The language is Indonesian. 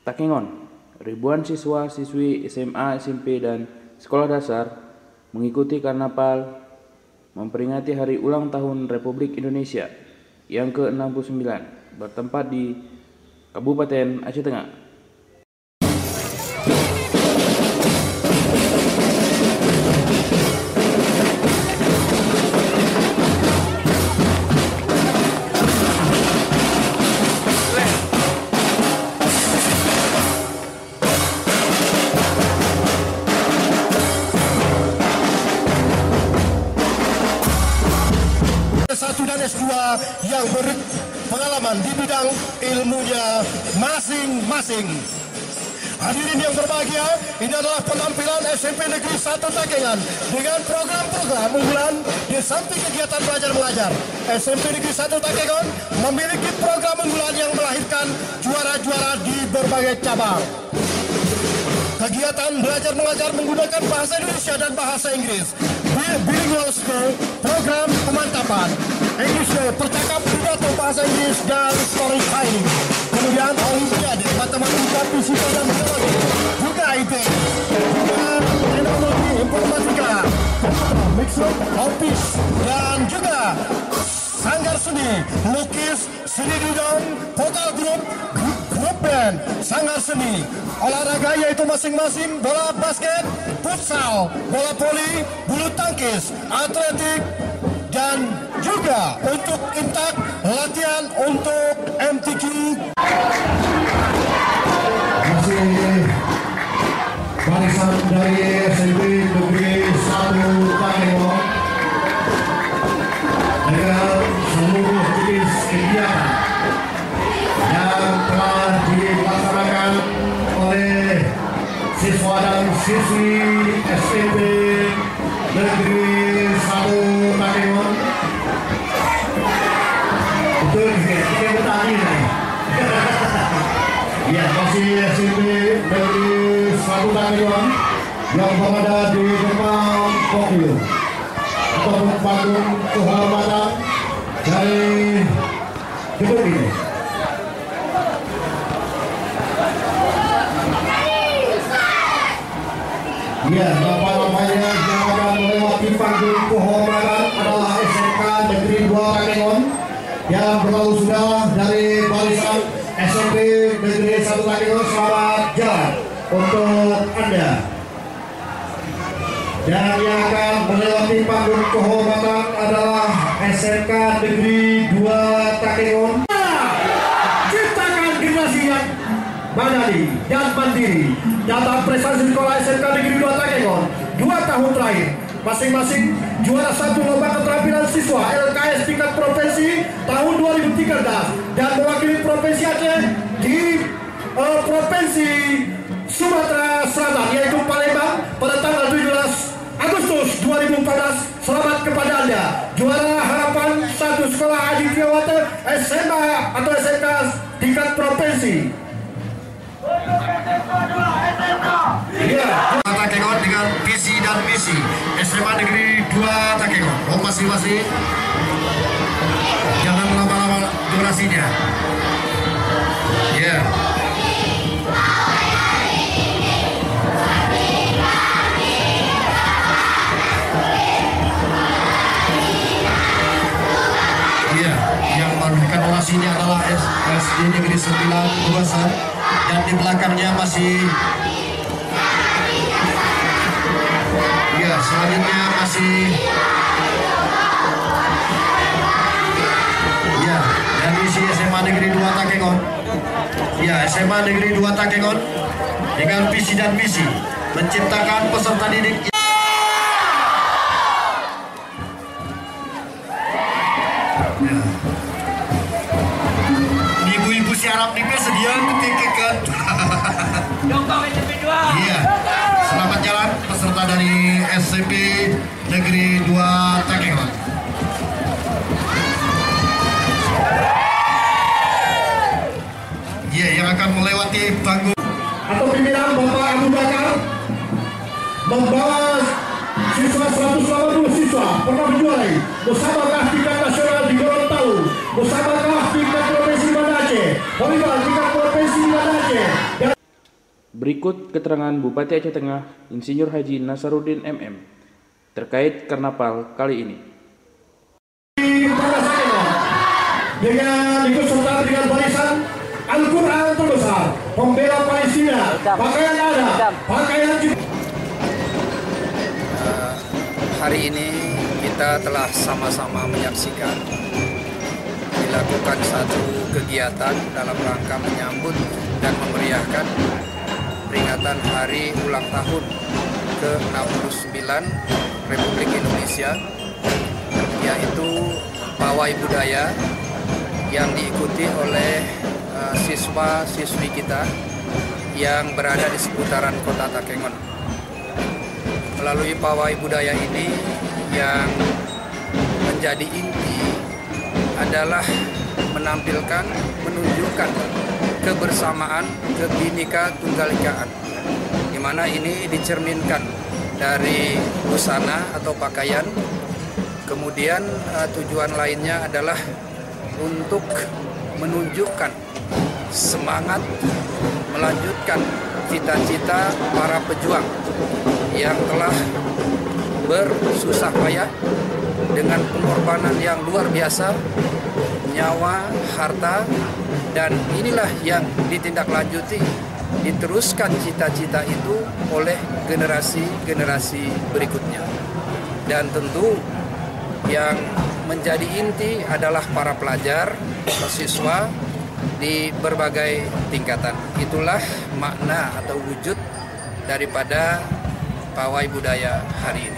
Takengon, ribuan siswa-siswi SMA, SMP, dan sekolah dasar mengikuti karnaval memperingati Hari Ulang Tahun Republik Indonesia yang ke-69 bertempat di Kabupaten Aceh Tengah. S1 dan S2 yang berpengalaman di bidang ilmunya masing-masing. Hadirin yang berbahagia, ini adalah penampilan SMP Negeri 1 Takengon dengan program-program unggulan di samping kegiatan belajar mengajar. SMP Negeri 1 Takengon memiliki program unggulan yang melahirkan juara-juara di berbagai cabang. Kegiatan belajar mengajar menggunakan bahasa Indonesia dan bahasa Inggris. Bilingual School, program pemantapan English, percakap, pidato, bahasa Inggris, dan storytelling. Kemudian Olimpiade, matematika, fisika, dan biologi. Juga IT, juga teknologi, informatika, mixed office, dan juga sanggar seni, lukis, seni duduk, vokal grup, grup band, sanggar seni, olahraga yaitu masing-masing bola basket, futsal, bola voli, bulu tangkis, atletik, dan juga untuk intak latihan untuk MTQ. Masih barisan dari SMP Negeri 1 Takengon dengan seluruh jenis kegiatan yang telah dilaksanakan oleh siswa dan siswi SMP Negeri 1 Takengon. Betul, kita bertani nih. Ya, masih SMP Negeri 1 Takengon yang berada di depan podium atau panggung kehormatan dari gedung ini. Ya, nama-namanya yang akan melewati panggung kehormatan adalah SMK Negeri 2 Takengon yang berlalu sudah dari barisan SMP Negeri 1 Takengon. Selamat jalan untuk Anda. Dan yang akan melewati panggung kehormatan adalah SMK Negeri 2 Takengon. Ciptakan generasi yang mandiri dan mandiri. Data prestasi sekolah SMK Negeri 2 Takengon 2 tahun terakhir, masing-masing juara 1 lomba keterampilan siswa LKS tingkat provinsi tahun 2013 dan mewakili Provinsi Aceh di Provinsi Sumatera Selatan yaitu Palembang pada tanggal 17 Agustus 2014. Selamat kepada Anda, juara harapan 1 sekolah Aditya Wate SMA atau SMK tingkat provinsi. Ya, Takengon dengan visi dan misi SMA Negeri 2 Takengon. Oh, masing-masing jangan lama-lama durasinya. Ya. Ya, yang memberikan orasinya adalah SD Negeri 9 Tuasan dan di belakangnya masih. Ya, selanjutnya masih. Ya, dan isi SMA Negeri 2 Takengon. Ya, SMA Negeri 2 Takengon dengan visi dan misi menciptakan peserta didik. Ya. Ibu-ibu siarap nih sedia ketikkan. Iya. Selamat jalan peserta dari SMP Negeri 2 Takengon. Iya, yang akan melewati panggung atau pimpinan Bapak Abu Bakar membawa siswa 180 siswa Berikut keterangan Bupati Aceh Tengah Insinyur Haji Nasaruddin MM terkait karnaval kali ini. Dengan ikut serta dengan barisan Al-Quran terbesar, pembela Palestina, pakaian adat, pakaian hari ini kita telah sama-sama menyaksikan dilakukan satu kegiatan dalam rangka menyambut dan memeriahkan peringatan hari ulang tahun ke-69 Republik Indonesia, yaitu pawai budaya yang diikuti oleh siswa-siswi kita yang berada di seputaran Kota Takengon. Melalui pawai budaya ini yang menjadi inti adalah menampilkan, menunjukkan kebersamaan, Bhinneka Tunggal Ika, di mana ini dicerminkan dari busana atau pakaian. Kemudian tujuan lainnya adalah untuk menunjukkan semangat melanjutkan cita-cita para pejuang yang telah bersusah payah dengan pengorbanan yang luar biasa, nyawa, harta, dan inilah yang ditindaklanjuti, diteruskan cita-cita itu oleh generasi-generasi berikutnya. Dan tentu yang menjadi inti adalah para pelajar, siswa di berbagai tingkatan. Itulah makna atau wujud daripada pawai budaya hari ini.